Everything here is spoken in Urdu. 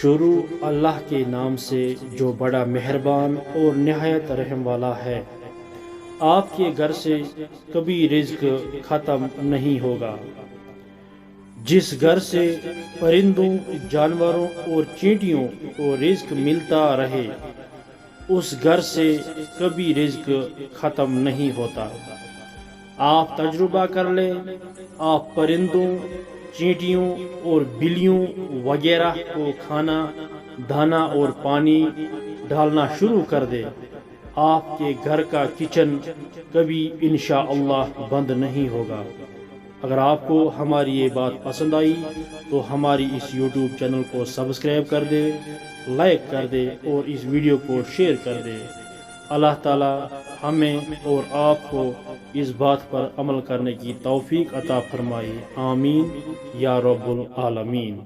شروع اللہ کے نام سے جو بڑا مہربان اور نہایت رحم والا ہے۔ آپ کے گھر سے کبھی رزق ختم نہیں ہوگا۔ جس گھر سے پرندوں، جانوروں اور چینٹیوں کو رزق ملتا رہے، اس گھر سے کبھی رزق ختم نہیں ہوتا۔ آپ تجربہ کر لیں، آپ پرندوں، چینٹیوں اور بلیوں وغیرہ کو کھانا، دانا اور پانی ڈالنا شروع کر دیں، آپ کے گھر کا کچن کبھی انشاءاللہ بند نہیں ہوگا۔ اگر آپ کو ہماری یہ بات پسند آئی تو ہماری اس یوٹیوب چینل کو سبسکرائب کر دے، لائک کر دے اور اس ویڈیو کو شیئر کر دے۔ اللہ تعالی ہمیں اور آپ کو اس بات پر عمل کرنے کی توفیق عطا فرمائے، آمین یا رب العالمین۔